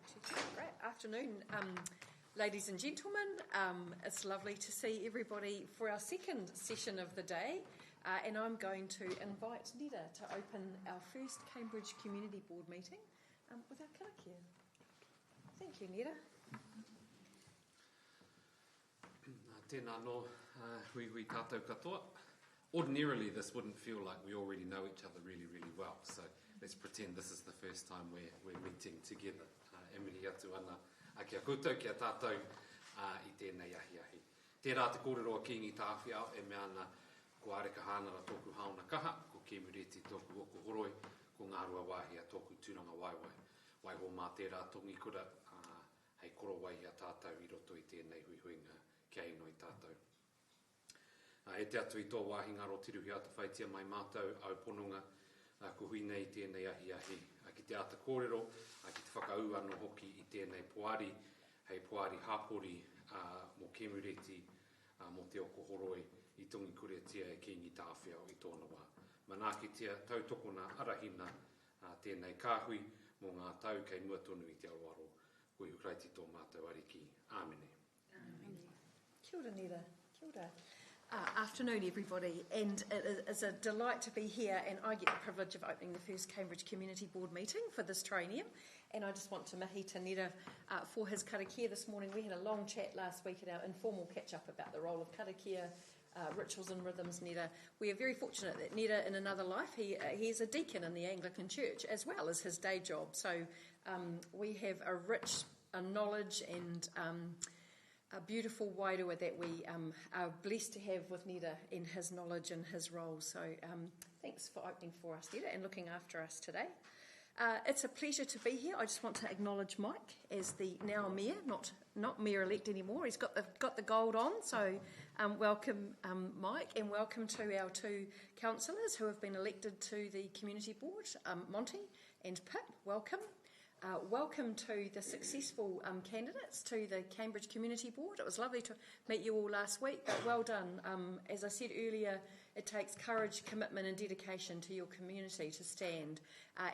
Great afternoon, ladies and gentlemen. It's lovely to see everybody for our second session of the day, and I'm going to invite Nita to open our first Cambridge Community Board meeting with our karakia. Thank you, Nita. Tēnā no, hui tātou katoa. Ordinarily, this wouldn't feel like we already know each other really, really well, so let's pretend this is the first time we're meeting together. E mihi atu ana a kia koutou, kia tātou I tēnei ahi. Tērā te kōrero ki ngi tāwhiao e mea ana ko areka hānara tōku hauna kaha, ko kemureti tōku oko horoi, ko ngārua wāhia tōku tūranga waiwai. Waiho mā tērā tongi kura, hei koro waihia tātou I roto I tēnei huihuinga kia ino I tātou. E te atu I tō wāhi ngaro tiruhi ata whaitia mai mātou au ponunga, ko hui nei tēnei ahi, ki te ata kōrero, ki te whakau anō hoki I tēnei poari, hei poari hapori mō kemureti, mō te oko horoi, I tongi kuretia e ki ngi tāwhiao I tōna wā. Manakitia tautokona arahina tēnei kāhui mō ngā tau kei mua tonu I te aroaro, ko I ukraiti tō mātou ariki. Āmene. Āmene. Kia ora, Nita. Kia ora. Afternoon, everybody, and it is a delight to be here, and I get the privilege of opening the first Cambridge Community Board meeting for this triennium, and I just want to mihi te Nita for his karakia this morning. We had a long chat last week at our informal catch-up about the role of karakia, rituals and rhythms, Nita. We are very fortunate that Nita, in another life, he is a deacon in the Anglican Church, as well as his day job, so we have a rich knowledge and a beautiful wairua that we are blessed to have with Nita in his knowledge and his role. So thanks for opening for us, Nita, and looking after us today. It's a pleasure to be here. I just want to acknowledge Mike as the now mayor, not mayor-elect anymore. He's got the gold on, so welcome, Mike, and welcome to our two councillors who have been elected to the community board, Monty and Pip. Welcome. Welcome to the successful candidates to the Cambridge Community Board. It was lovely to meet you all last week, but well done. As I said earlier, it takes courage, commitment and dedication to your community to stand.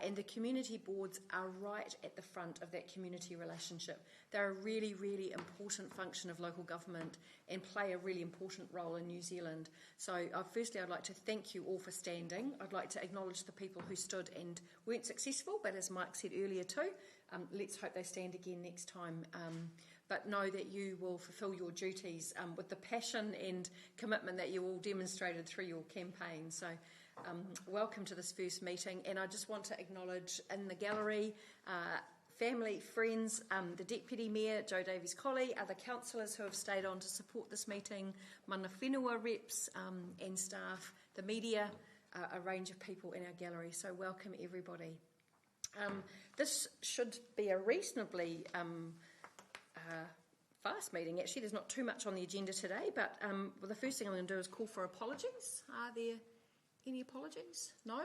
And the community boards are right at the front of that community relationship. They're a really, really important function of local government and play a really important role in New Zealand. So firstly, I'd like to thank you all for standing. I'd like to acknowledge the people who stood and weren't successful, but as Mike said earlier too, let's hope they stand again next time. But know that you will fulfil your duties with the passion and commitment that you all demonstrated through your campaign. So welcome to this first meeting. And I just want to acknowledge in the gallery, family, friends, the Deputy Mayor, Joe Davies-Colley, other councillors who have stayed on to support this meeting, mana whenua reps and staff, the media, a range of people in our gallery. So welcome everybody. This should be a reasonably fast meeting. Actually, there's not too much on the agenda today, but the first thing I'm going to do is call for apologies. Are there any apologies? No?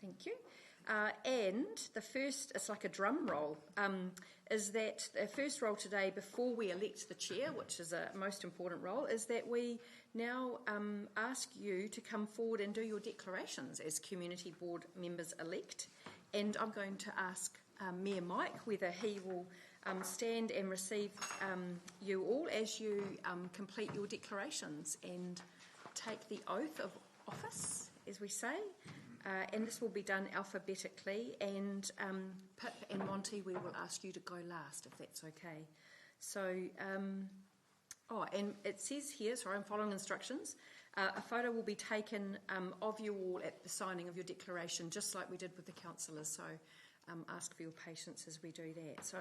Thank you. And the first, it's like a drum roll, is that the first role today before we elect the chair, which is a most important role, is that we now ask you to come forward and do your declarations as community board members elect. And I'm going to ask Mayor Mike whether he will stand and receive you all as you complete your declarations and take the oath of office, as we say. And this will be done alphabetically. And Pip and Monty, we will ask you to go last, if that's okay. So, and it says here, sorry, I'm following instructions. A photo will be taken of you all at the signing of your declaration, just like we did with the councillors. So ask for your patience as we do that. So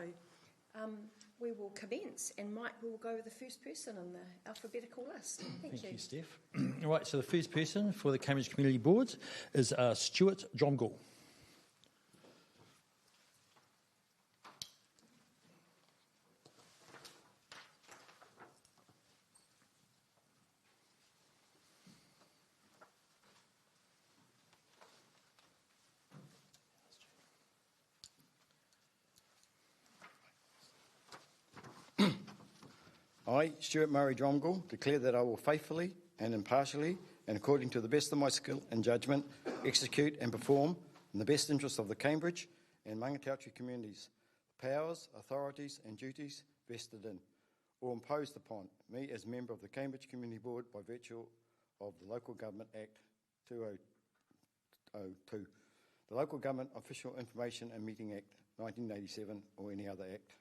we will commence, and Mike will go with the first person in the alphabetical list. Thank you, Steph. Right, so the first person for the Cambridge Community Board is Stuart Dromgoole. I, Stuart Murray Dromgoole, declare that I will faithfully and impartially and according to the best of my skill and judgment execute and perform in the best interest of the Cambridge and Mangatautari communities powers, authorities and duties vested in or imposed upon me as member of the Cambridge Community Board by virtue of the Local Government Act 2002, the Local Government Official Information and Meeting Act 1987 or any other act.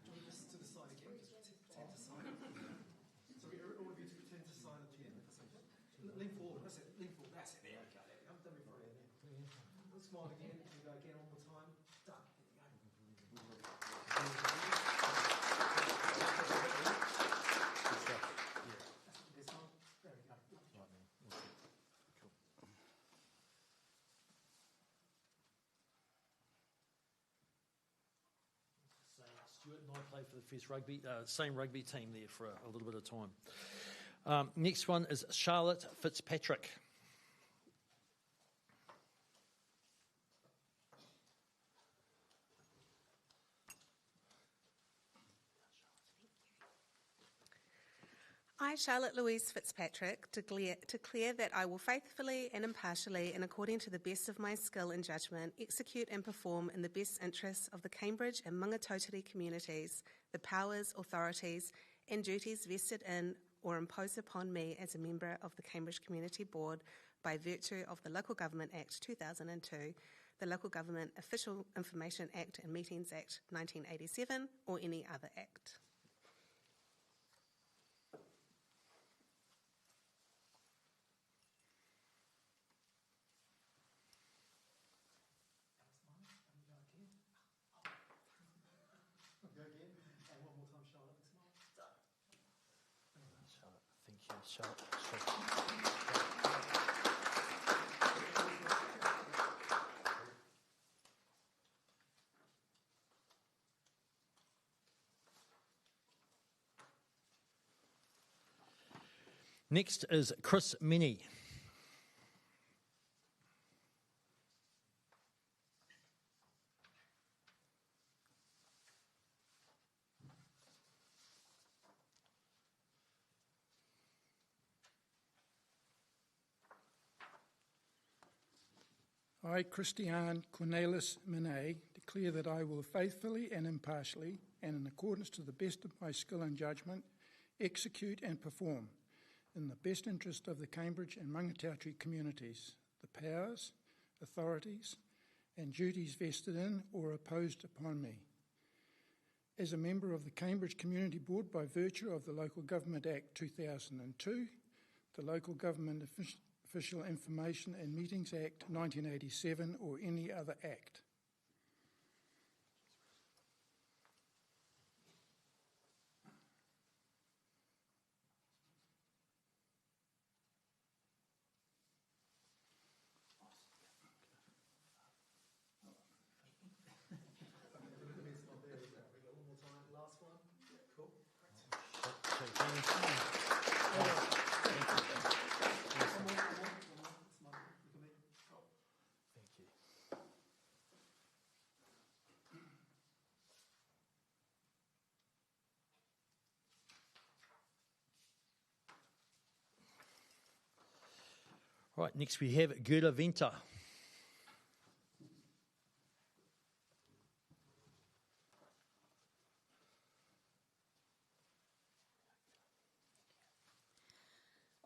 To the side again, just pretend to sign. So all of you to pretend to sign at the end. Lean forward, that's it, lean forward, that's it, there we go, there we go, done before you there. Smile again, and go again one more time, done, there we go. This one, there we go. Stuart and I played for the first rugby, same rugby team there for a little bit of time. Next one is Charlotte Fitzpatrick. I, Charlotte Louise Fitzpatrick, declare that I will faithfully and impartially and according to the best of my skill and judgment execute and perform in the best interests of the Cambridge and Maungatautari communities the powers, authorities and duties vested in or imposed upon me as a member of the Cambridge Community Board by virtue of the Local Government Act 2002, the Local Government Official Information Act and Meetings Act 1987 or any other act. Go again, and one more time, Charlotte, smile. Done. Charlotte, thank you, Charlotte. Next is Chris Minnie. I, Christiane Cornelis Minet, declare that I will faithfully and impartially, and in accordance to the best of my skill and judgment, execute and perform, in the best interest of the Cambridge and Maungatautari communities, the powers, authorities, and duties vested in or imposed upon me. As a member of the Cambridge Community Board by virtue of the Local Government Act 2002, the Local Government Official Information and Meetings Act 1987 or any other act. One more time, last one. Cool. Thank you. Right, next we have Gerda Venter.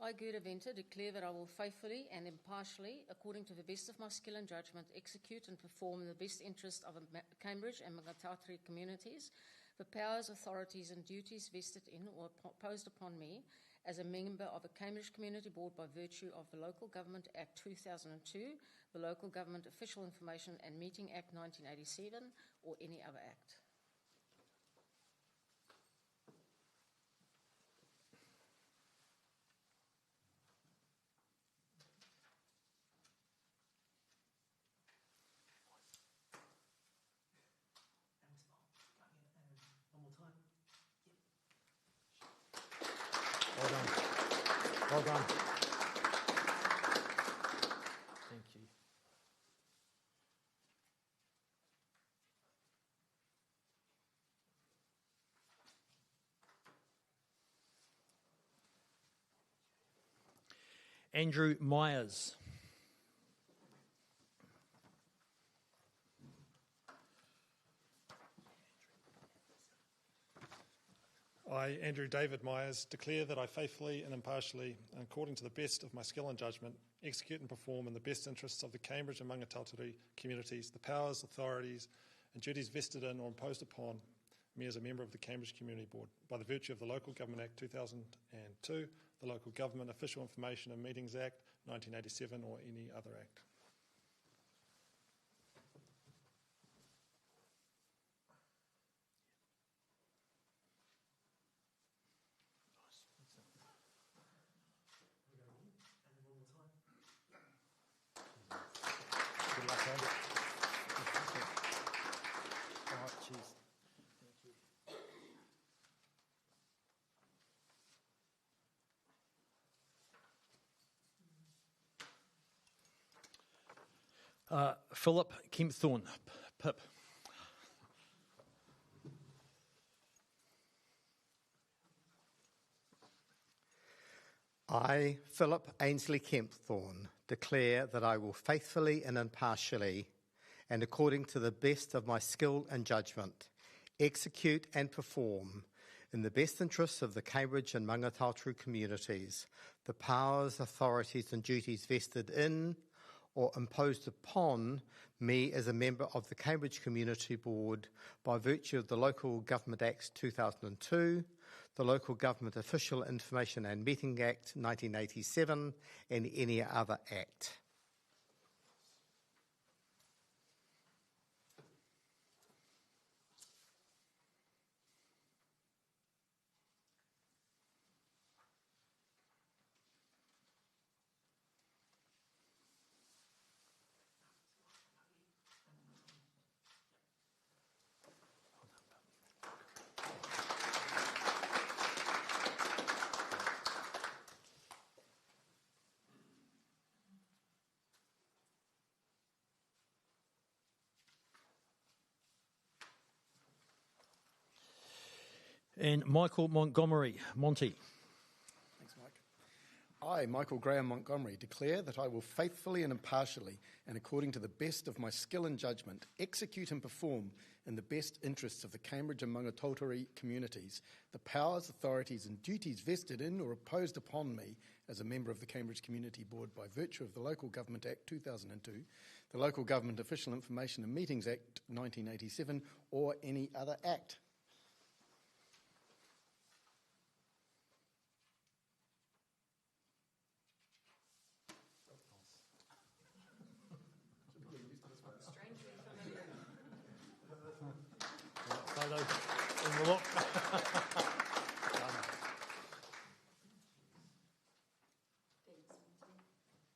I, Gerda Venter, declare that I will faithfully and impartially, according to the best of my skill and judgment, execute and perform in the best interest of the Cambridge and Maungatautari communities the powers, authorities and duties vested in or imposed upon me as a member of the Cambridge Community Board by virtue of the Local Government Act 2002, the Local Government Official Information and Meeting Act 1987 or any other act. One more time. Well done. Well done. Thank you. Andrew Myers. I, Andrew David Myers, declare that I faithfully and impartially, and according to the best of my skill and judgment, execute and perform in the best interests of the Cambridge and Mangatautari communities the powers, authorities and duties vested in or imposed upon me as a member of the Cambridge Community Board by the virtue of the Local Government Act 2002, the Local Government Official Information and Meetings Act 1987 or any other act. Good luck, Andy. All right, cheers. Philip Kempthorne, Pip. I, Philip Ainsley Kempthorne, declare that I will faithfully and impartially, and according to the best of my skill and judgment, execute and perform, in the best interests of the Cambridge and Mangatautari communities, the powers, authorities and duties vested in or imposed upon me as a member of the Cambridge Community Board by virtue of the Local Government Act 2002, the Local Government Official Information and Meeting Act 1987, and any other act. And Michael Montgomery, Monty. Thanks, Mike. I, Michael Graham Montgomery, declare that I will faithfully and impartially, and according to the best of my skill and judgment, execute and perform in the best interests of the Cambridge and Mangatautari communities the powers, authorities and duties vested in or imposed upon me as a member of the Cambridge Community Board by virtue of the Local Government Act 2002, the Local Government Official Information and Meetings Act 1987 or any other act. Photo in the look.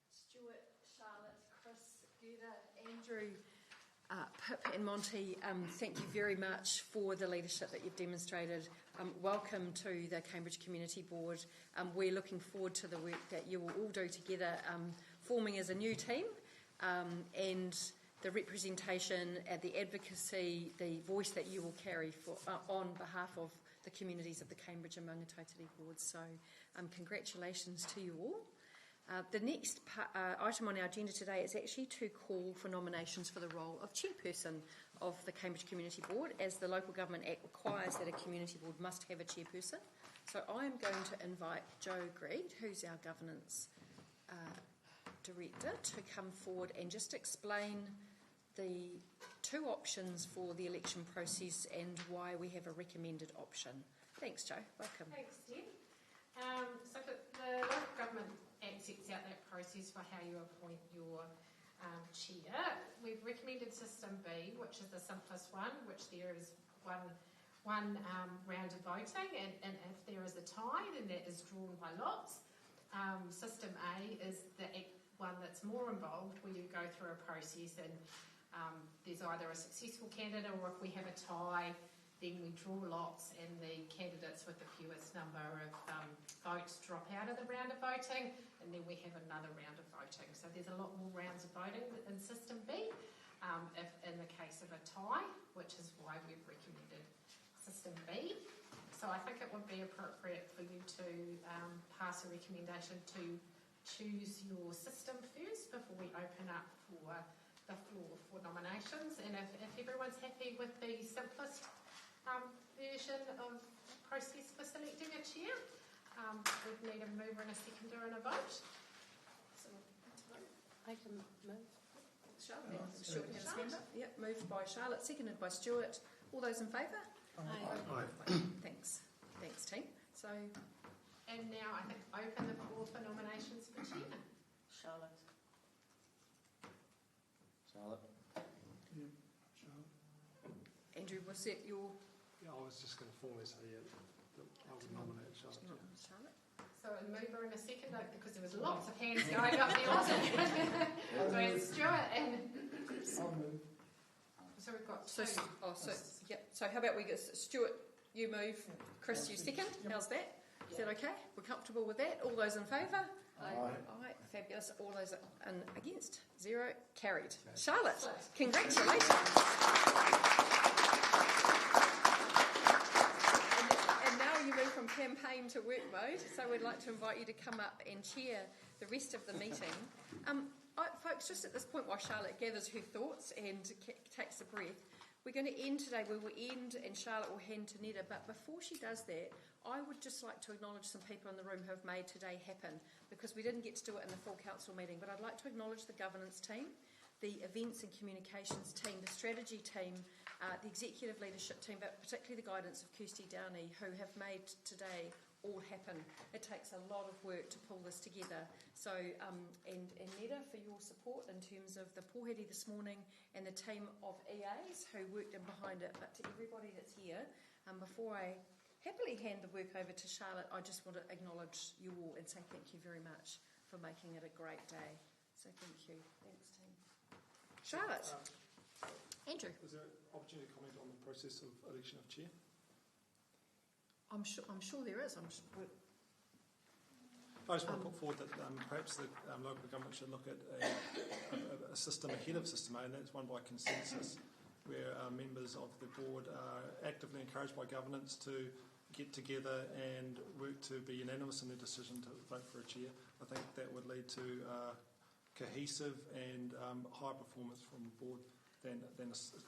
Stuart, Charlotte, Chris, Gerda, Andrew, Pip and Monty, thank you very much for the leadership that you've demonstrated. Welcome to the Cambridge Community Board. We're looking forward to the work that you will all do together, forming as a new team, and the representation, the advocacy, the voice that you will carry for, on behalf of the communities of the Cambridge and Mangatautari boards. So congratulations to you all. The next item on our agenda today is actually to call for nominations for the role of chairperson of the Cambridge Community Board, as the Local Government Act requires that a community board must have a chairperson. So I am going to invite Joe Greed, who's our governance director, to come forward and just explain the two options for the election process and why we have a recommended option. Thanks, Joe. Welcome. Thanks, Deb. So the Local Government Act sets out that process for how you appoint your chair. We've recommended System B, which is the simplest one, which there is one round of voting, and if there is a tie, then that is drawn by lots. System A is the one that's more involved, where you go through a process and there's either a successful candidate, or if we have a tie, then we draw lots and the candidates with the fewest number of votes drop out of the round of voting, and then we have another round of voting. So there's a lot more rounds of voting in System B, if in the case of a tie, which is why we've recommended System B. So I think it would be appropriate for you to pass a recommendation to choose your system first before we open up for the floor for nominations. And if everyone's happy with the simplest version of process for selecting a chair, we'd need a mover and a seconder and a vote. So, I can move. Charlotte, Stuart has his hand up. Yep, moved by Charlotte, seconded by Stuart. All those in favour? Aye. Thanks. Thanks, team. So, and now I think open the floor for nominations for chair. Charlotte. Charlotte. Yeah, Charlotte. Andrew, was that your... Yeah, I was just going to formally say, I would nominate Charlotte. Charlotte? So a mover and a seconder, because there was lots of hands going up the alternate. So it's Stuart and... I'll move. So we've got So, two. so how about we get Stuart, you move, Chris, you second. How's that? Is that okay? We're comfortable with that? All those in favour? Aye. Fabulous. All those against? 0. Carried. Charlotte, congratulations. And now you move from campaign to work mode, so we'd like to invite you to come up and chair the rest of the meeting. Folks, just at this point while Charlotte gathers her thoughts and takes a breath, we're going to end today. We will end and Charlotte will hand to Netta, but before she does that, I would just like to acknowledge some people in the room who have made today happen, because we didn't get to do it in the full council meeting, but I'd like to acknowledge the governance team, the events and communications team, the strategy team, the executive leadership team, but particularly the guidance of Kirsty Downey, who have made today all happen. It takes a lot of work to pull this together. So, and Netta, for your support in terms of the pōheri this morning and the team of EAs who worked in behind it. But to everybody that's here, before I happily hand the work over to Charlotte, I just want to acknowledge you all and say thank you very much for making it a great day. So thank you. Thanks, team. Charlotte. Andrew. Is there an opportunity to comment on the process of election of chair? I'm sure there is. I just want to put forward that perhaps the local government should look at a system ahead of System A, and that's one by consensus, where members of the board are actively encouraged by governance to get together and work to be unanimous in their decision to vote for a chair. I think that would lead to cohesive and high performance from the board than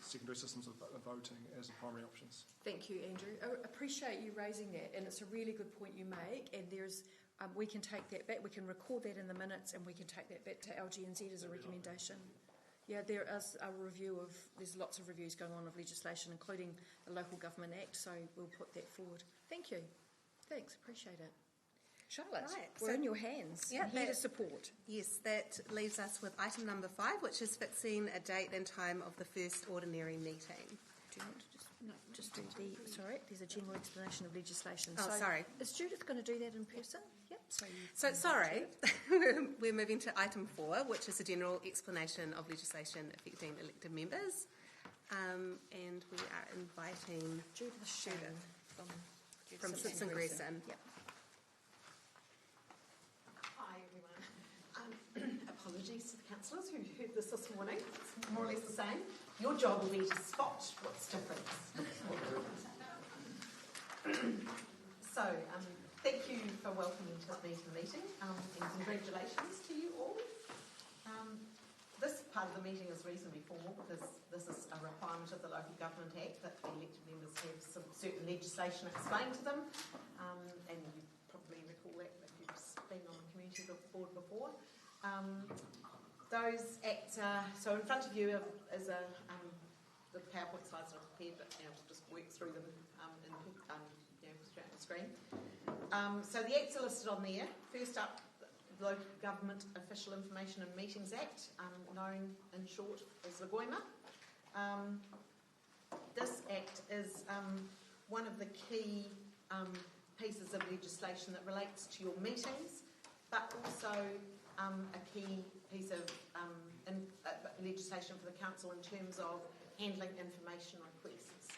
secondary systems of voting as the primary options. Thank you, Andrew. I appreciate you raising that, and it's a really good point you make, and there's we can take that back, we can record that in the minutes, and we can take that back to LGNZ as a recommendation. Yeah, there is a review of, there's lots of reviews going on of legislation, including the Local Government Act, so we'll put that forward. Thank you. Thanks, appreciate it. Charlotte, Right, we're so- in your hands. Yeah, Here to that- support. Yes, that leaves us with item number 5, which is fixing a date and time of the first ordinary meeting. Do you want to just do the, sorry, there's a general explanation of legislation. Oh, so sorry. Is Judith going to do that in person? Yep. So, sorry, we're moving to item 4, which is a general explanation of legislation affecting elected members. And we are inviting Judith from Simpson Greason. Yep. Hi everyone. Apologies to the councillors who heard this morning. It's more or less the same. Your job will be to spot what's different. So, thank you for welcoming to me to the meeting, and congratulations to you all. This part of the meeting is reasonably formal because this is a requirement of the Local Government Act that the elected members have some certain legislation explained to them, and you probably recall that if you've been on the community board before. Those acts are, so in front of you is the PowerPoint slides that I've prepared, but now we'll just work through them straight on the screen. So the acts are listed on there. First up, the Local Government Official Information and Meetings Act, known in short as the GOIMA. This act is one of the key pieces of legislation that relates to your meetings, but also a key piece of legislation for the council in terms of handling information requests.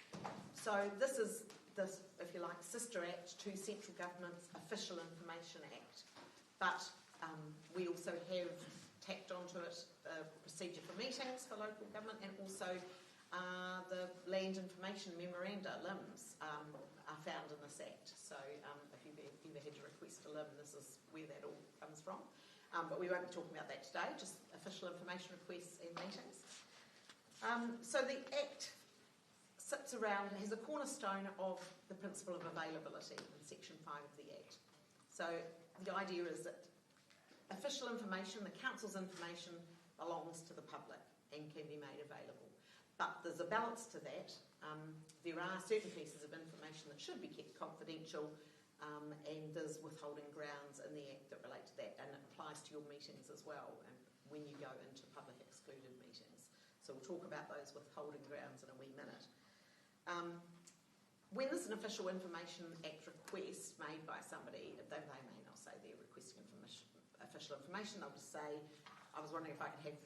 So this is this, if you like, sister act to Central Government's Official Information Act, but we also have tacked onto it a procedure for meetings for local government, and also the Land Information Memoranda, LIMs, are found in this act. So if you've ever had to request a LIM, this is where that all comes from. but we won't be talking about that today, just official information requests and meetings. So the Act sits around, has a cornerstone of the principle of availability in Section 5 of the Act. So the idea is that official information, the Council's information, belongs to the public and can be made available. But there's a balance to that. There are certain pieces of information that should be kept confidential, and there's withholding grounds in the Act that relate to that, and it applies to your meetings as well, and when you go into public excluded meetings. So we'll talk about those withholding grounds in a wee minute. When there's an Official Information Act request made by somebody, they may not say they're requesting official information, they'll just say, I was wondering if I could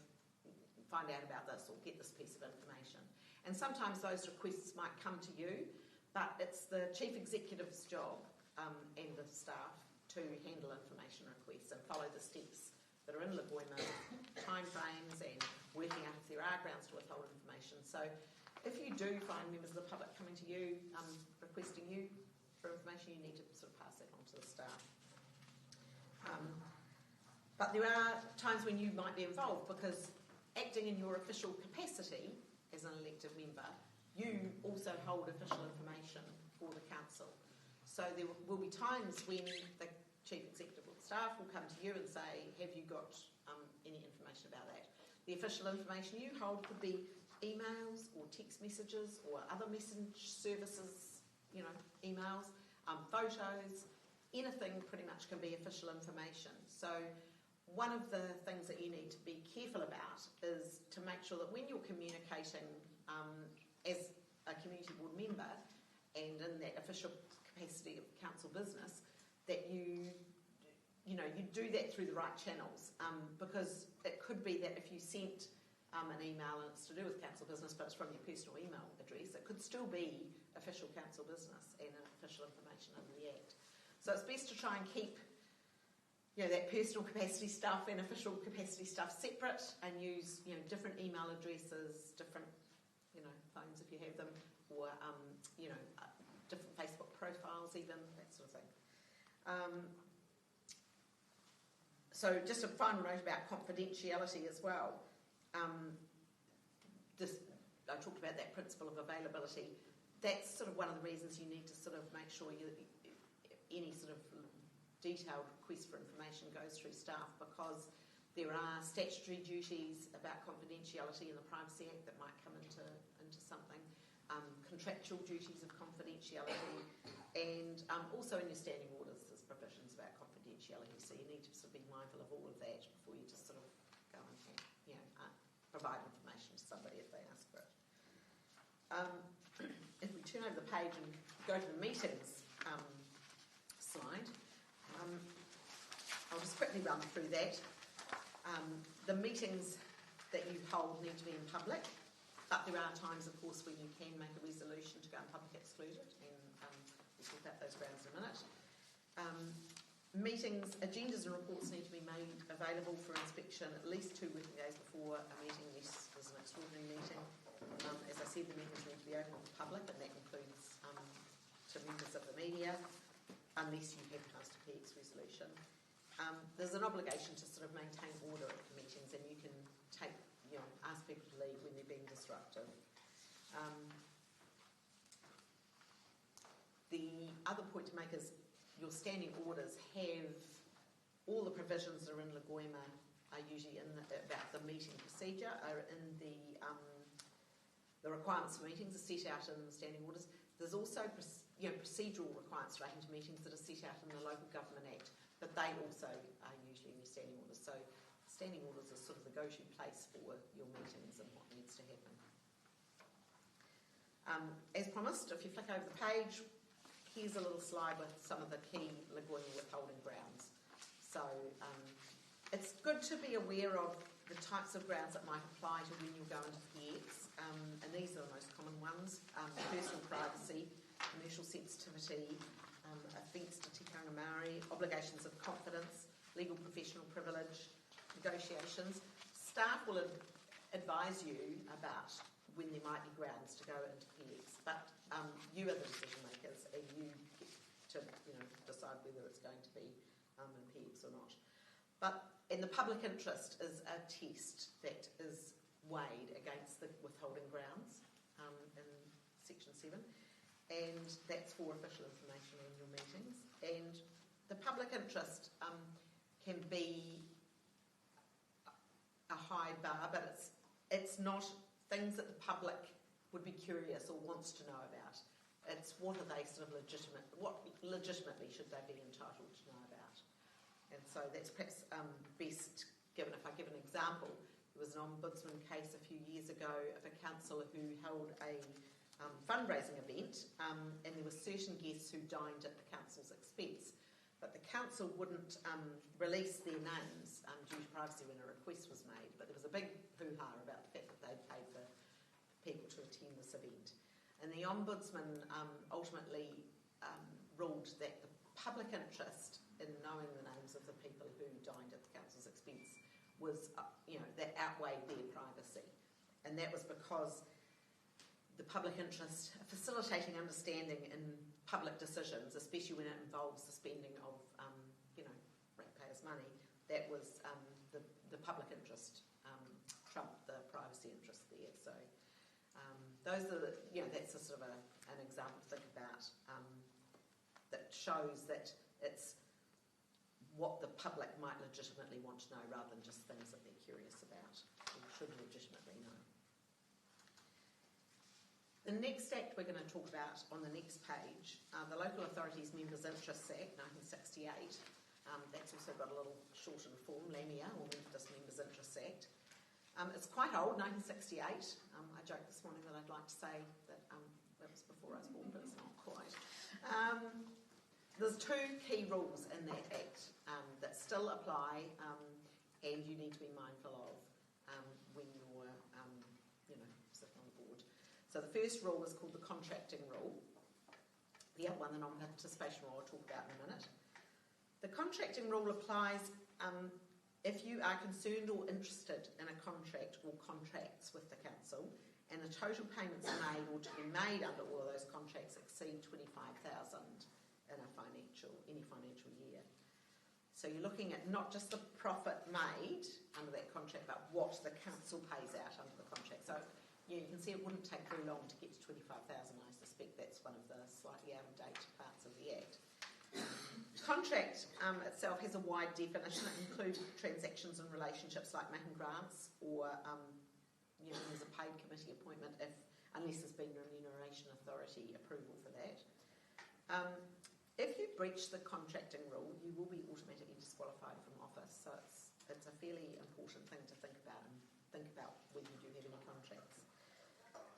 find out about this or get this piece of information. And sometimes those requests might come to you, but it's the Chief Executive's job and the staff to handle information requests and follow the steps that are in Lagoima timeframes and working out if there are grounds to withhold information. So if you do find members of the public coming to you requesting you for information, you need to sort of pass that on to the staff. But there are times when you might be involved because acting in your official capacity as an elected member, you also hold official information for the council. So there will be times when the Chief Executive or the staff will come to you and say, have you got any information about that? The official information you hold could be emails or text messages or other message services, emails, photos, anything pretty much can be official information. So one of the things that you need to be careful about is to make sure that when you're communicating as a community board member and in that official capacity of council business, that you do that through the right channels, because it could be that if you sent an email and it's to do with council business but it's from your personal email address, it could still be official council business and official information under the Act. So it's best to try and keep that personal capacity stuff and official capacity stuff separate and use different email addresses, different phones if you have them, or different Facebook profiles even, that sort of thing. So just a final note about confidentiality as well. I talked about that principle of availability. That's sort of one of the reasons you need to sort of make sure any sort of detailed request for information goes through staff, because there are statutory duties about confidentiality in the Privacy Act that might come into something, contractual duties of confidentiality, and also in your standing orders there's provisions about confidentiality, so you need to sort of be mindful of all of that before you just sort of go and provide information to somebody if they ask for it. If we turn over the page and go to the meetings slide, I'll just quickly run through that. The meetings that you hold need to be in public, but there are times, of course, when you can make a resolution to go in public excluded, and we'll talk about those grounds in a minute. Meetings, agendas and reports need to be made available for inspection at least 2 working days before a meeting, unless there's an extraordinary meeting. As I said, the meetings need to be open to the public, and that includes to members of the media, unless you have passed a PX resolution. There's an obligation to sort of maintain order at the meetings, and you can ask people to leave when they're being disruptive. The other point to make is your standing orders have all the provisions that are in Lagoima are usually about the meeting procedure, are in the requirements for meetings are set out in the standing orders. There's also procedural requirements relating to meetings that are set out in the Local Government Act, but they also are usually in your standing orders. So standing orders are sort of the go-to place for your meetings and what needs to happen. As promised, if you flick over the page, here's a little slide with some of the key Lagoima withholding grounds. So it's good to be aware of the types of grounds that might apply to when you go into PX, and these are the most common ones: personal privacy, commercial sensitivity, offence to te Maori, obligations of confidence, legal professional privilege, negotiations. Staff will advise you about when there might be grounds to go into PX, but you are the decision makers, and you get to decide whether it's going to be in PX or not. But And the public interest is a test that is weighed against the withholding grounds in Section 7, and that's for official information in your meetings. And the public interest can be a high bar, but it's not things that the public would be curious or wants to know about. It's what are they sort of what legitimately should they be entitled to know about. And so that's perhaps best given, if I give an example, there was an ombudsman case a few years ago of a councillor who held a fundraising event, and there were certain guests who dined at the council's expense, but the council wouldn't release their names due to privacy when a request was made. But there was a big hoo-ha about the fact that they'd paid for people to attend this event. And the Ombudsman ultimately ruled that the public interest in knowing the names of the people who dined at the council's expense was, that outweighed their privacy. And that was because the public interest, facilitating understanding in public decisions, especially when it involves the spending of, ratepayers' money, that was the public interest trumped the privacy interest there. So those are that's a sort of an example to think about that shows that it's what the public might legitimately want to know rather than just things that they're curious about or should legitimately know. The next Act we're going to talk about on the next page, the Local Authorities Members' Interests Act, 1968. That's also got a little shortened form, LAMIA, or Methodist Members' Interests Act. It's quite old, 1968. I joked this morning that I'd like to say that that was before I was born, but it's not quite. There's two key rules in that Act that still apply and you need to be mindful of when you're sitting on the board. So the first rule is called the contracting rule. The other one, the non-participation rule, I'll talk about in a minute. The contracting rule applies if you are concerned or interested in a contract or contracts with the council and the total payments made or to be made under all of those contracts exceed $25,000 in any financial year. So you're looking at not just the profit made under that contract, but what the council pays out under the contract. So you can see it wouldn't take very long to get to $25,000. I suspect that's one of the slightly out-of-date parts of the Act. Contract itself has a wide definition. It includes transactions and relationships like making grants or there's a paid committee appointment unless there's been remuneration authority approval for that. If you breach the contracting rule, you will be automatically disqualified from office. So it's a fairly important thing to think about and think about whether you do have any contracts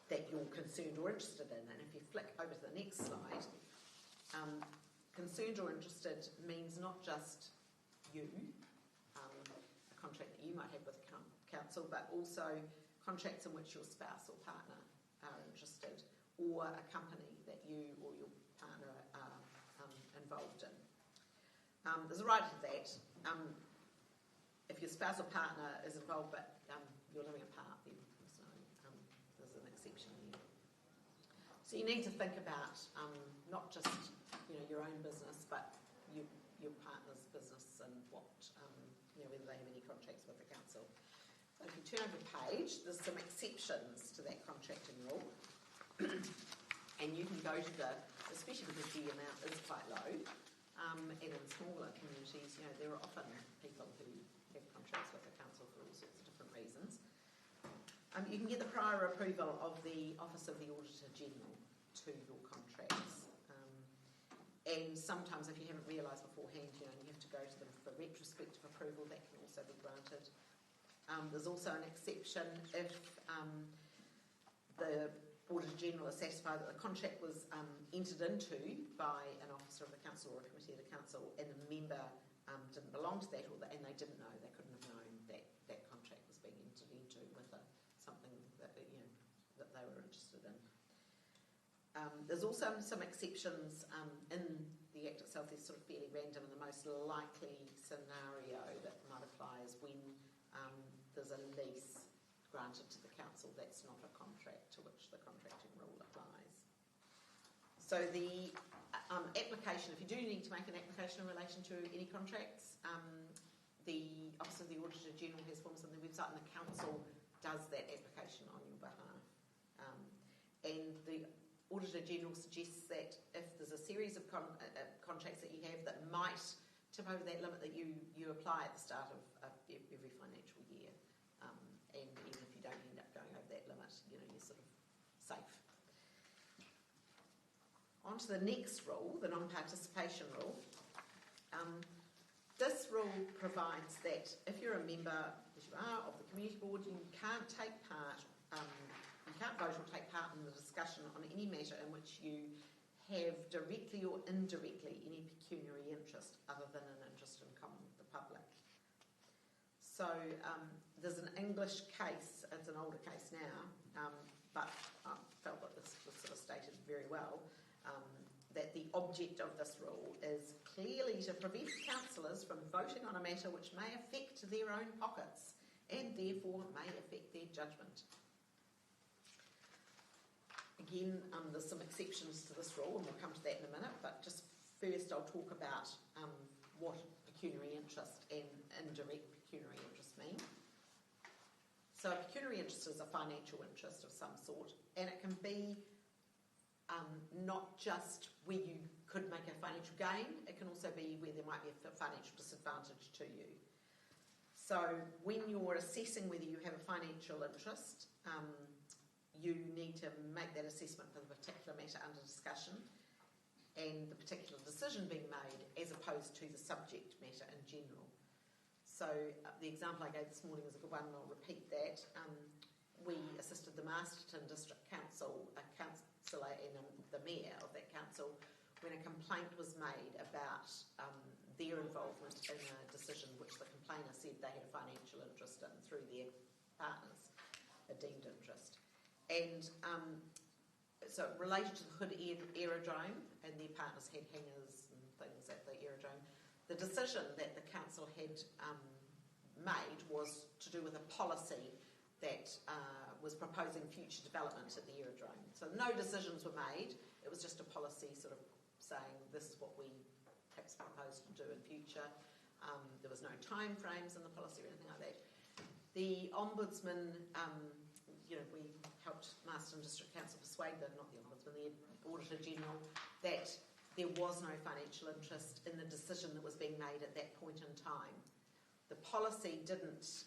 that you're concerned or interested in. And if you flick over to the next slide, concerned or interested means not just you, a contract that you might have with the council, but also contracts in which your spouse or partner are interested, or a company that you or your partner are involved in. There's a right to that. If your spouse or partner is involved but you're living apart, then there's an exception there. So you need to think about not just your own business, but your partner's business and what whether they have any contracts with the council. So if you turn over the page, there's some exceptions to that contracting rule, and you can go to especially because the amount is quite low, and in smaller communities, there are often people who have contracts with the council for all sorts of different reasons. You can get the prior approval of the Office of the Auditor General to your contracts. And sometimes if you haven't realised beforehand, you have to go to them for retrospective approval. That can also be granted. There's also an exception if the Auditor General is satisfied that the contract was entered into by an officer of the council or a committee of the council and the member didn't belong to that, and they didn't know, they couldn't have known that that contract was being entered into with something that that they were interested in. There's also some exceptions in the Act itself. They're sort of fairly random, and the most likely scenario that might apply is when there's a lease granted to the council that's not a contract to which the contracting rule applies. So the application, if you do need to make an application in relation to any contracts, the Office of the Auditor General has forms on the website, and the Council does that application on your behalf. And the Auditor General suggests that if there's a series of contracts that you have that might tip over that limit, that you apply at the start of every financial year. And even if you don't end up going over that limit, you're sort of safe. On to the next rule, the non-participation rule. This rule provides that if you're a member, as you are, of the community board, you can't take part, you can't vote or take part in the discussion on any matter in which you have directly or indirectly any pecuniary interest other than an interest in common with the public. So there's an English case, it's an older case now, but I felt that this was sort of stated very well, that the object of this rule is clearly to prevent councillors from voting on a matter which may affect their own pockets and therefore may affect their judgment. Again, there's some exceptions to this rule, and we'll come to that in a minute, but just first I'll talk about what pecuniary interest and indirect pecuniary interest mean. So a pecuniary interest is a financial interest of some sort, and it can be not just where you could make a financial gain, it can also be where there might be a financial disadvantage to you. So when you're assessing whether you have a financial interest, you need to make that assessment for the particular matter under discussion and the particular decision being made as opposed to the subject matter in general. So the example I gave this morning is a good one, and I'll repeat that. We assisted the Masterton District Council, a councillor and the mayor of that council, when a complaint was made about their involvement in a decision which the complainer said they had a financial interest in through their partners, a deemed interest. And so it related to the Hood Aerodrome, and their partners had hangars and things at the aerodrome. The decision that the council had made was to do with a policy that was proposing future development at the aerodrome. So no decisions were made, it was just a policy sort of saying this is what we perhaps propose to do in future. There was no time frames in the policy or anything like that. The Ombudsman, we helped Masterton District Council persuade the Auditor General, that there was no financial interest in the decision that was being made at that point in time. The policy didn't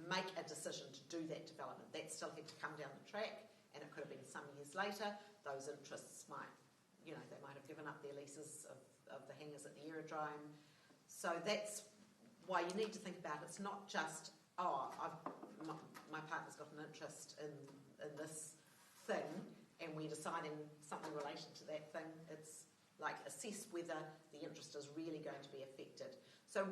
make a decision to do that development. That still had to come down the track, and it could have been some years later. Those interests might have given up their leases of the hangars at the aerodrome. So that's why you need to think about it. It's not just, my partner's got an interest in this thing, and we're deciding something in relation to that thing. It's like assess whether the interest is really going to be affected. So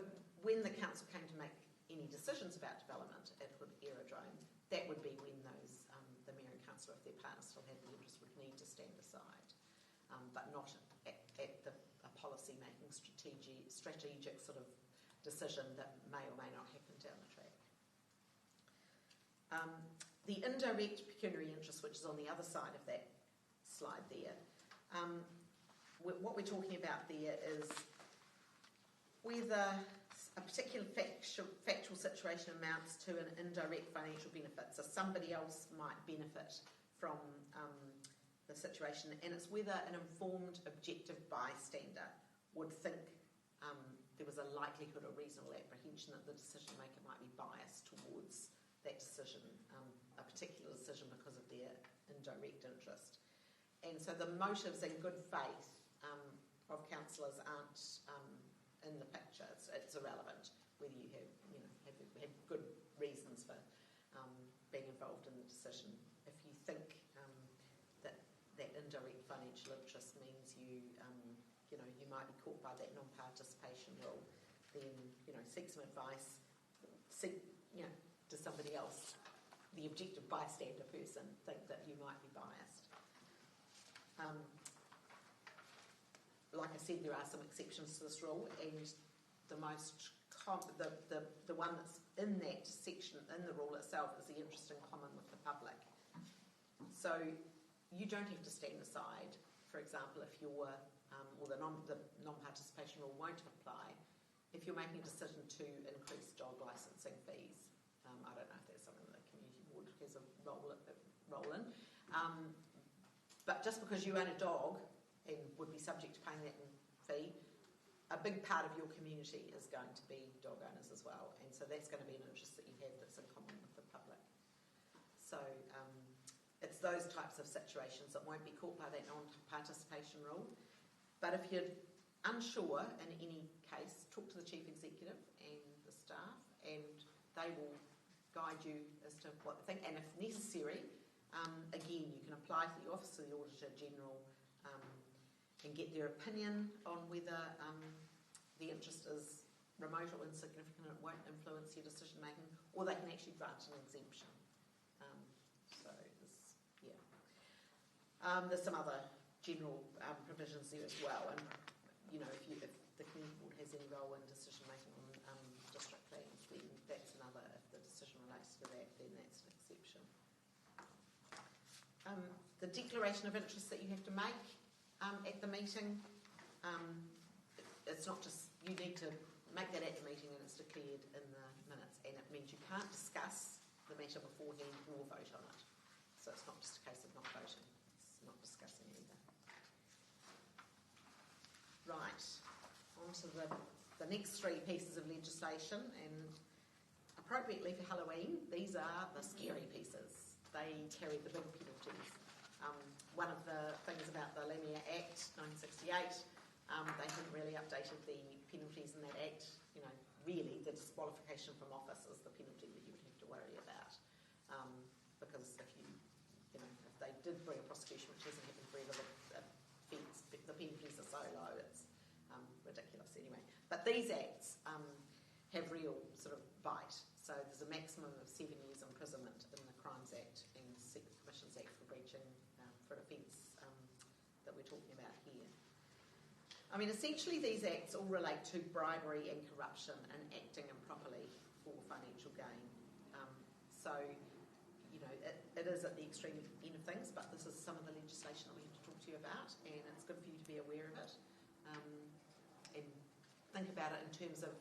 when the council came to make any decisions about development at Hood Aerodrome, that would be when those the mayor and councillor, if their partner still had the interest, would need to stand aside, but not at a policy-making strategic sort of decision that may or may not happen down the track. The indirect pecuniary interest, which is on the other side of that slide there, what we're talking about there is whether a particular factual situation amounts to an indirect financial benefit. So somebody else might benefit from the situation, and it's whether an informed, objective bystander would think there was a likelihood or reasonable apprehension that the decision maker might be biased towards that decision, a particular decision, because of their indirect interest. And so the motives and good faith of councillors aren't in the picture. It's irrelevant whether you have good reasons for being involved in the decision. If you think that indirect financial interest means you might be caught by that non-participation rule, then seek some advice. Does somebody else, the objective bystander person, think that you might be biased? Like I said, there are some exceptions to this rule, and the one that's in that section in the rule itself is the interest in common with the public. So you don't have to stand aside, for example, if you're or the non-participation rule won't apply if you're making a decision to increase dog licensing fees, I don't know if that's something that the community board has a role in, but just because you own a dog and would be subject to paying that fee, a big part of your community is going to be dog owners as well, and so that's going to be an interest that you have that's in common with the public. So it's those types of situations that won't be caught by that non-participation rule. But if you're unsure in any case, talk to the Chief Executive and the staff, and they will guide you as to what they think. And if necessary, again, you can apply to the Office of the Auditor General and get their opinion on whether the interest is remote or insignificant and it won't influence your decision making, or they can actually grant an exemption. There's some other general provisions there as well, and you know, if the community board has any role in decision making on district plans, then that's another. If the decision relates to that, then that's an exception. The declaration of interest that you have to make at the meeting, it's not just, you need to make that at the meeting and it's declared in the minutes, and it means you can't discuss the matter beforehand or vote on it. So it's not just a case of not voting, it's not discussing either. Right, on to the next three pieces of legislation, and appropriately for Halloween, these are the scary pieces. They carry the big penalties. One of the things about the Lamia Act 1968, they hadn't really updated the penalties in that Act. You know, really the disqualification from office is the penalty that you would have to worry about, because if they did bring a prosecution, which hasn't happened forever, the penalties are so low, it's ridiculous anyway. But these acts have real sort of bite. So there's a maximum of 7 years imprisonment in the Crimes Act and Secret Commissions Act for breaching for an offence that we're talking about here. I mean, essentially these acts all relate to bribery and corruption and acting improperly for financial gain. So, you know, it is at the extreme end of things, but this is some of the legislation that we have to talk to you about, and it's good for you to be aware of it. And think about it in terms of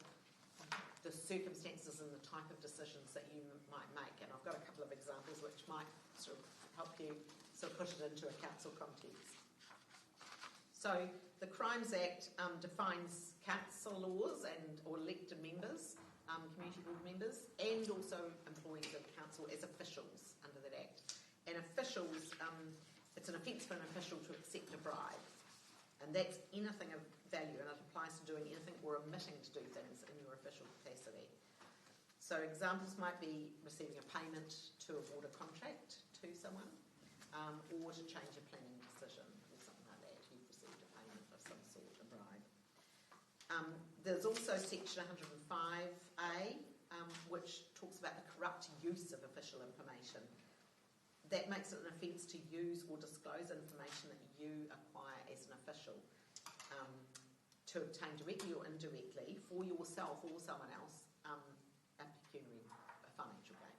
the circumstances and the type of decisions that you might make. And I've got a couple of examples which might sort of help you sort of put it into a council context. So the Crimes Act defines council laws or elected members, community board members, and also employees of council as officials under that Act. And officials, it's an offence for an official to accept a bribe. And that's anything of value, and it applies to doing anything or omitting to do things in your official capacity. So examples might be receiving a payment to award a contract to someone, or to change a planning decision or something like that. You've received a payment of some sort, a bribe. There's also Section 105A, which talks about the corrupt use of official information. That makes it an offence to use or disclose information that you acquire as an official to obtain directly or indirectly for yourself or someone else a financial gain.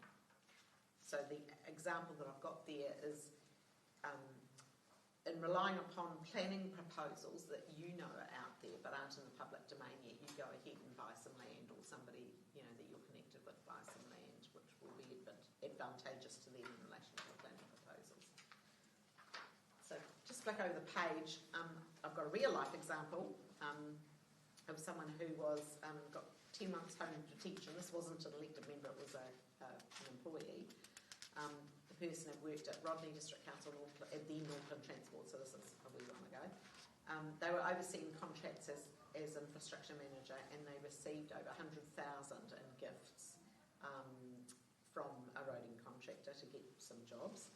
So the example that I've got there is in relying upon planning proposals that you know are out there but aren't in the public domain yet, you go ahead and buy some land, or somebody that you're connected with buys some land, which will be advantageous to them in relation to the planning proposals. So just flick over the page. I've got a real life example of someone who was got 10 months home detention. This wasn't an elected member, it was an employee. The person had worked at Rodney District Council at the Northland Transport, so this is a wee while ago. They were overseeing contracts as infrastructure manager, and they received over 100,000 in gifts from a roading contractor to get some jobs.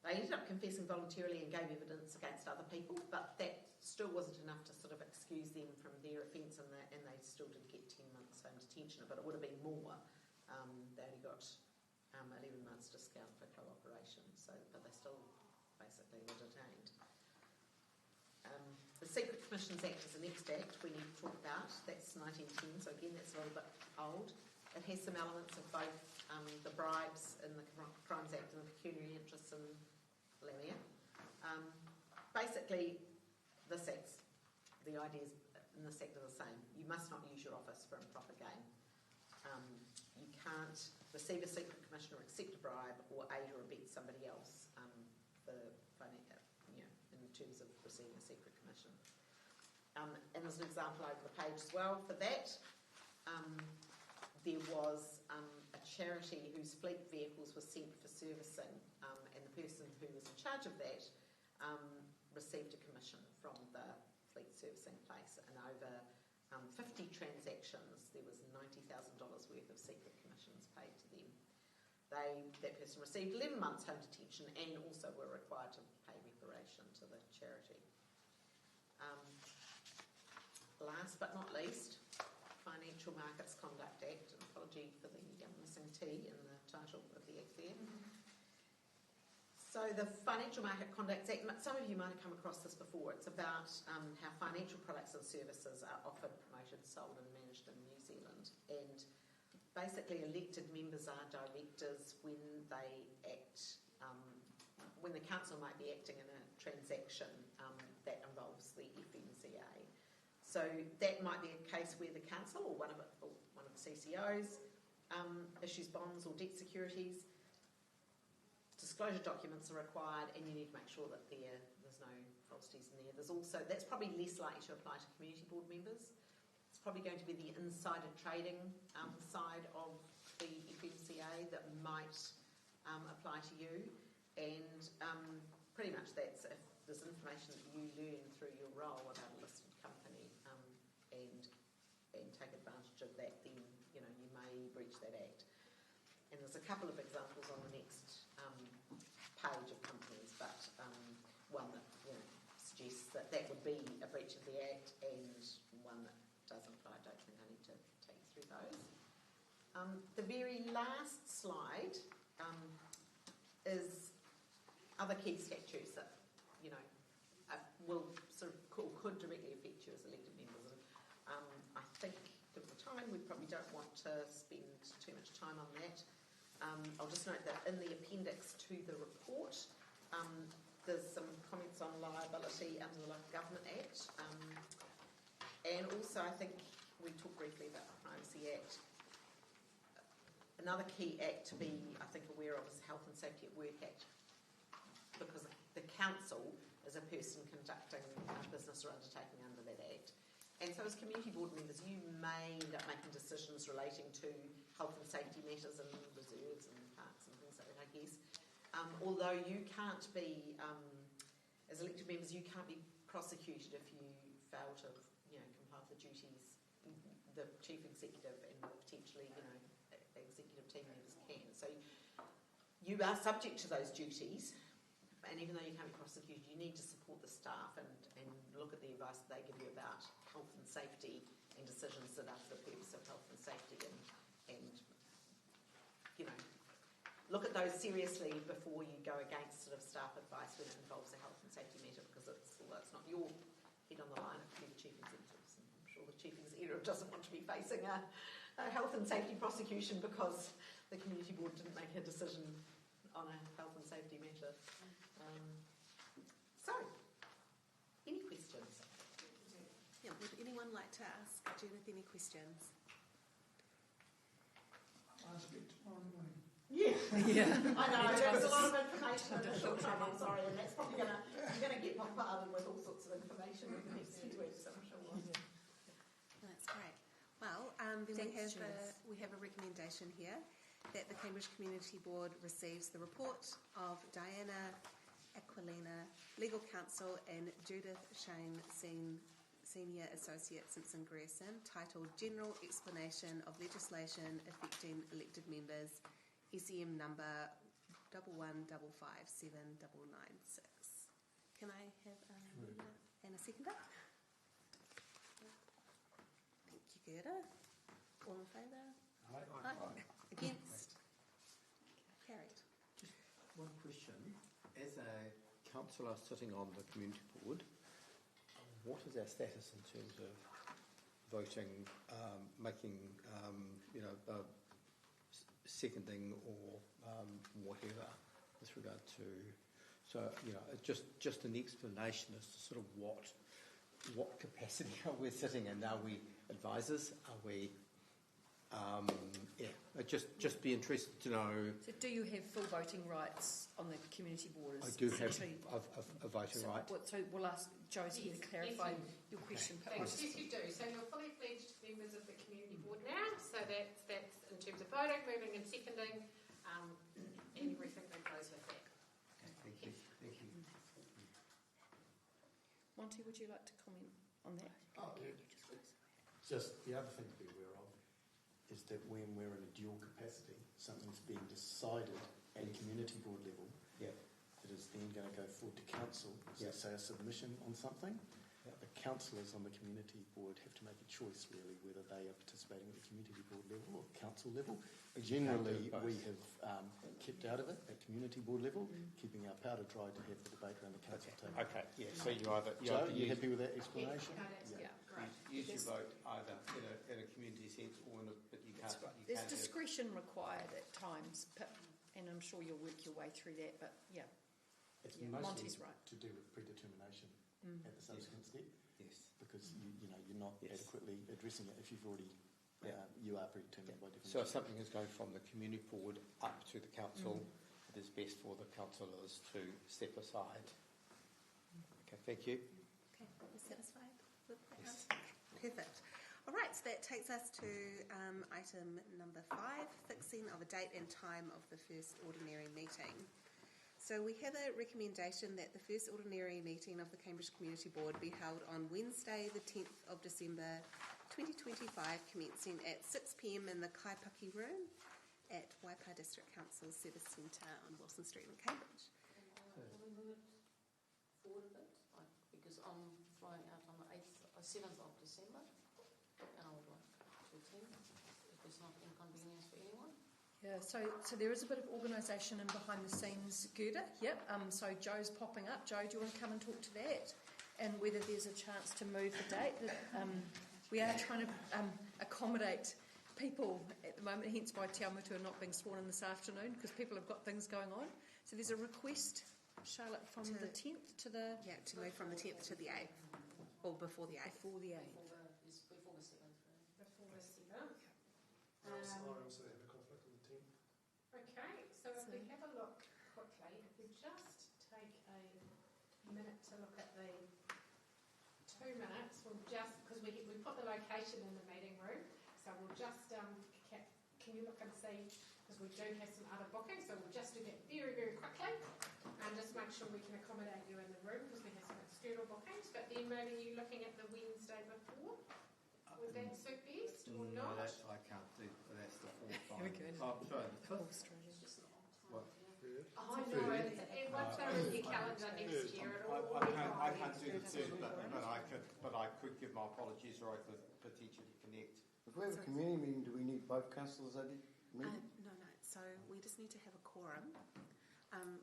They ended up confessing voluntarily and gave evidence against other people, but that still wasn't enough to sort of excuse them from their offence, and they still did get 10 months home detention, but it would have been more. They only got 11 months discount for cooperation, but they still basically were detained. The Secret Commissions Act is the next act we need to talk about. That's 1910, so again that's a little bit old. It has some elements of both the bribes in the Crimes Act and the pecuniary interests in Lamia. Basically, this act's, the idea is in the sector the same. You must not use your office for improper gain. You can't receive a secret commission or accept a bribe or aid or abet somebody else in terms of receiving a secret commission. And there's an example over the page as well for that. There was a charity whose fleet vehicles were sent for servicing, and the person who was in charge of that received a commission from the fleet servicing place, and over 50 transactions there was $90,000 worth of secret commissions paid to them. That person received 11 months home detention and also were required to pay reparation to the charity. Last but not least, Financial Markets Conduct Act. An apology for the missing T in the title of the Act there. So the Financial Market Conduct Act, some of you might have come across this before. It's about how financial products and services are offered, promoted, sold and managed in New Zealand. And basically elected members are directors when they act, when the council might be acting in a transaction that involves the FMCA. So that might be a case where the council or one of the CCOs issues bonds or debt securities. Disclosure documents are required, and you need to make sure that there's no falsities in there. There's also, that's probably less likely to apply to community board members. It's probably going to be the insider trading side of the FMCA that might apply to you, and pretty much that's if there's information that you learn through your role about a listed company and take advantage of that, then you may breach that act. And there's a couple of examples on the next page of companies, but one that suggests that would be a breach of the Act, and one that doesn't. But I don't think I need to take you through those. The very last slide is other key statutes that will sort of could directly affect you as elected members. And I think, given the time, we probably don't want to spend too much time on that. I'll just note that in the appendix to the report, there's some comments on liability under the Local Government Act. And also, I think we talked briefly about the Privacy Act. Another key act to be, I think, aware of is the Health and Safety at Work Act, because the council is a person conducting a business or undertaking under that act. And so as community board members, you may end up making decisions relating to health and safety matters and reserves and parks and things like that, I guess. Although you can't be, as elected members, you can't be prosecuted if you fail to, comply with the duties. The chief executive and potentially, executive team members can. So you are subject to those duties, and even though you can't be prosecuted, you need to support the staff and look at the advice that they give you about health and safety and decisions that are for the purpose of health and safety, and look at those seriously before you go against sort of staff advice when it involves a health and safety matter, because although it's not your head on the line, it could be the chief executive's. And I'm sure the chief executive doesn't want to be facing a health and safety prosecution because the community board didn't make a decision on a health and safety matter. So, any questions? Yeah, would anyone like to ask Judith any questions? I'll ask it tomorrow morning. Yeah. I know, there's a lot of information in the short time, I'm sorry, and that's probably you're going to get bombarded with all sorts of information in the next few weeks, I'm sure. That's great. Well, then we have a recommendation here that the Cambridge Community Board receives the report of Diana Aquilina, Legal Counsel, and Judith Shane, Senior Associate, Simpson Grierson, titled General Explanation of Legislation Affecting Elected Members, SEM number 1155796. Can I have and a seconder? Thank you, Gerda. All in favour? Aye. Against? Carried. Just one question. As a councillor sitting on the community board, what is our status in terms of voting, making, seconding or whatever with regard to? So, just an explanation as to sort of what what capacity are we sitting in? Are we advisors? Are we... I'd just be interested to know... So do you have full voting rights on the community board? I do have a voting right. So we'll ask Josie to clarify your question. Thanks. Yes, you do. So you're fully fledged members of the community board now. So that's in terms of voting, moving and seconding, and everything that goes with that. Okay, thank you. Thank you. Monty, would you like to comment on that? Just the other thing to be aware of is that when we're in a dual capacity, something's being decided at community board level, it is then going to go forward to council, say a submission on something. The councillors on the community board have to make a choice really whether they are participating at the community board level or council level. Generally, we have kept out of it at community board level, keeping our powder dry to have the debate around the council table. Okay, yeah, so you either... Joe, are you happy with that explanation? Great. Use your vote either in a community sense or in a... But you can't... Right. There's discretion required at times, and I'm sure you'll work your way through that, but yeah. It's mostly Monty's right. to do with predetermination at the subsequent step. Yes. Because you're not adequately addressing it if you've already you are predetermined by definition. So if something is going from the community board up to the council, it is best for the councillors to step aside. Okay, thank you. Okay, are you satisfied with that? Yes. Perfect. All right, so that takes us to item number 5, fixing of a date and time of the first ordinary meeting. So we have a recommendation that the first ordinary meeting of the Cambridge Community Board be held on Wednesday the 10th of December 2025, commencing at 6 p.m. in the Kaipaki Room at Waipa District Council Service Centre on Wilson Street in Cambridge. Can we move it forward a bit? Because I'm flying out on the 7th of December, and I would like to attend if it's not inconvenience for anyone. Yeah, so there is a bit of organisation and behind the scenes, Gerda. Yep. So Joe's popping up. Joe, do you want to come and talk to that? And whether there's a chance to move the date. We are trying to accommodate people at the moment, hence why Te Amutu are not being sworn in this afternoon, because people have got things going on. So there's a request, Charlotte, from the 10th to the... Yeah, to move from the 10th to the 8th, or before the 8th. Before the 8th. Before the 7th. Before the 7th. I also have a conflict on the 10th. Okay, so if we have a look quickly, if we just take a minute to look at the 2 minutes, we'll just, because we put the location in the meeting room, so we'll just, can you look and see, because we do have some other bookings, so we'll just do that very, very quickly, and just make sure we can accommodate you in the room, because we have some external bookings, but then maybe you're looking at the Wednesday before, would that suit best, or No, not? I can't do. That's the 4th. Here we go. Oh, sorry. Australia. What? I know, and once they're in your calendar next year, it'll all be I fine. can't do the 3rd, but I could give my apologies, or I could potentially connect. If we have a community meeting, do we need both councillors at it? No. So we just need to have a quorum.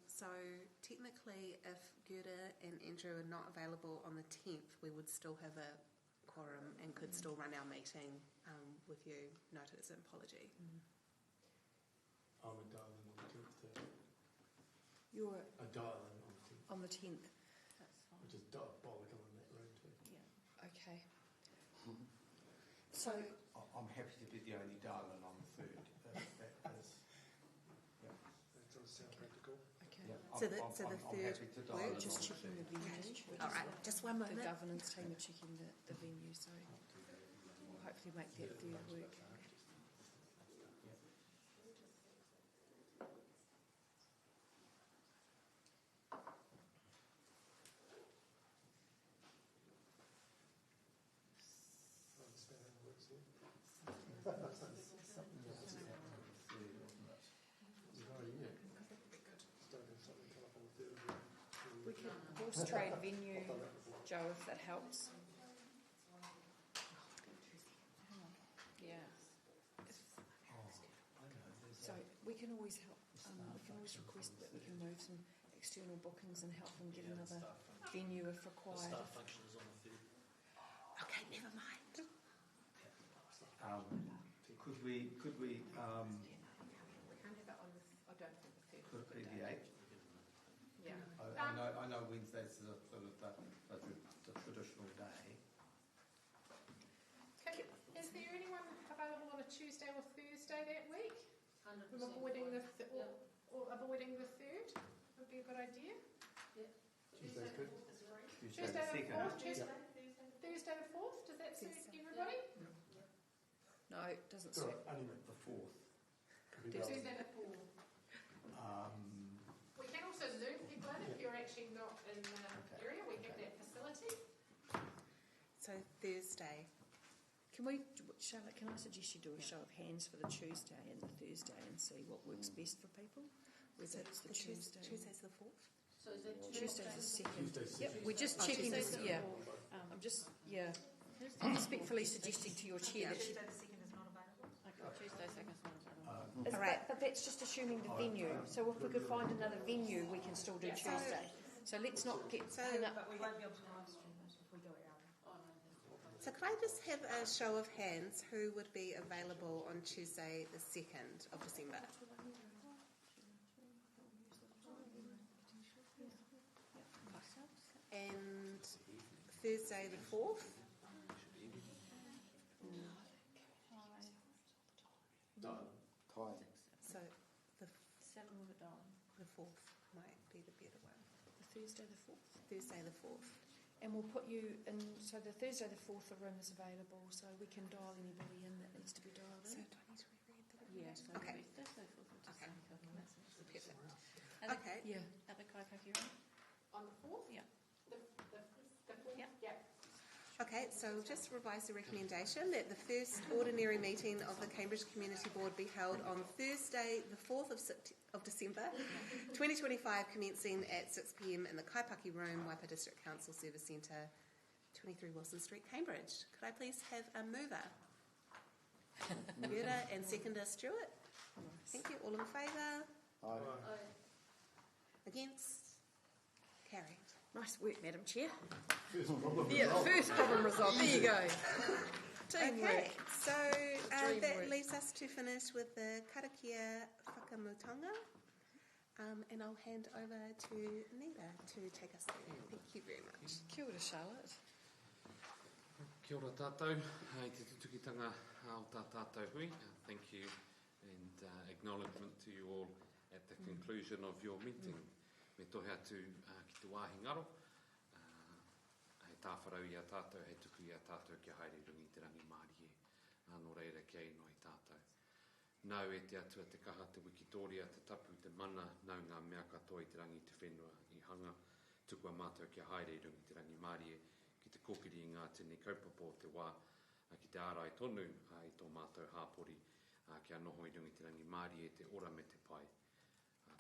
So technically, if Gerda and Andrew are not available on the 10th, we would still have a quorum and could still run our meeting with you. Noted as an apology. I'm a dial-in on the 10th too. You're A dial-in on the 10th. on the 10th. That's fine. Which is diabolical in that room too. Yeah. Okay. So I'm happy to be the only darling on the 3rd. That is, That does sound practical. okay. So the 3rd happy to dial work? in Just on the checking the 3rd. venue. All right, just one The moment. governance team are checking the venue, so we'll hopefully make that 3rd work. I understand how it works here. Don't have something come up on the 3rd of June. We could horse trade venue, Joe, if that helps. Yeah. So we can always help. We can always request that we can move some external bookings and help them get another venue if The required. staff function is on the 3rd. Okay, never mind. Could we We can't have it on the, I don't think the 3rd. could it be the 8th? Yeah. I know Wednesdays is a sort of the traditional day. Tuesday that week? 100%. Avoiding the Yeah. or avoiding the 3rd would be a good idea. Tuesday's good. Tuesday the 4th. Thursday the 4th. Does that suit everybody? No, it doesn't suit. Only the 4th. Tuesday the 4th. We can also Zoom people in if you're actually not in the area. We have that facility. So Thursday. Can we, Charlotte, can I suggest you do a show of hands for the Tuesday and the Thursday and see what works best for people? Whether it's the Tuesday. Tuesday's the 4th? So is that Tuesday's the 2nd. Tuesday's Yep, we're just checking this. Yeah. I'm just, respectfully suggesting to your chair that she. Tuesday the 2nd is not available. Okay, Tuesday 2nd is not available. All right, but that's just assuming the venue. So if we could find another venue, we can still do Tuesday. So let's not get hung up. But we won't be able to live stream it if we do it early. So could I just have a show of hands who would be available on Tuesday the 2nd of December? And Thursday the 4th? Time. So the 4th might be the better one. Thursday the 4th. Thursday the 4th. And we'll put you in, so the Thursday the 4th, the room is available, so we can dial anybody in that needs to be dialed So in. do I need to reread the Yeah, so Okay. Thursday 4th of Okay. December. Perfect. Okay. Yeah. At the Kaipaki room? On the 4th? Yeah. The 4th? Yeah. Okay, so we'll just revise the recommendation that the first ordinary meeting of the Cambridge Community Board be held on Thursday, the 4th of December, 2025, commencing at 6 p.m. in the Kaipaki Room, Waipa District Council Service Centre, 23 Wilson Street, Cambridge. Could I please have a mover? Murder and seconder Stuart. Thank you. All in favour? Aye. Against? Carried. Nice work, Madam Chair. First problem. Yeah, first problem resolved. There you go. Teamwork. Okay, so that Dreamwork. leaves us to finish with the karakia whakamutanga, and I'll hand over to Nita to take us through. Thank you very much. Kia ora, Charlotte. Kia ora tātou, hei te tutukitanga o tā tātou hui. Thank you and acknowledgement to you all at the conclusion of your meeting. Me tohe atu ki te wāhi ngaro. Hei tāwharau i a tātou, hei tuku i a tātou kia haere rungi te rangi Māori e. Anō reira kia ino i tātou. Nau e te atua te kaha te wikitoria, te tapu, te mana, nau ngā mea katoa i te rangi te whenua i hanga. Tuku a mātou kia haere rungi te rangi Māori e. Ki te kokiri i ngā tini kaupapa o te wā. Ki te ārai tonu i tō mātou hāpori. Kia noho i rungi te rangi Māori e te ora me te pai.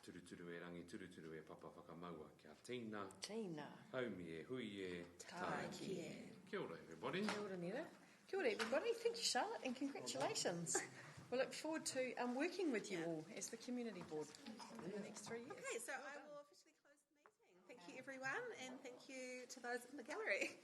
Turuturu e rangi, turuturu e papa whakamaua. Kia tīna. Tīna. Haumi e, hui e. Tāki e. Kia ora, everybody. Kia ora, Nita. Kia ora, everybody. Thank you, Charlotte, and congratulations. We look forward to working with you all as the Community Board in the next 3 years. Okay, so I will officially close the meeting. Thank you, everyone, and thank you to those in the gallery.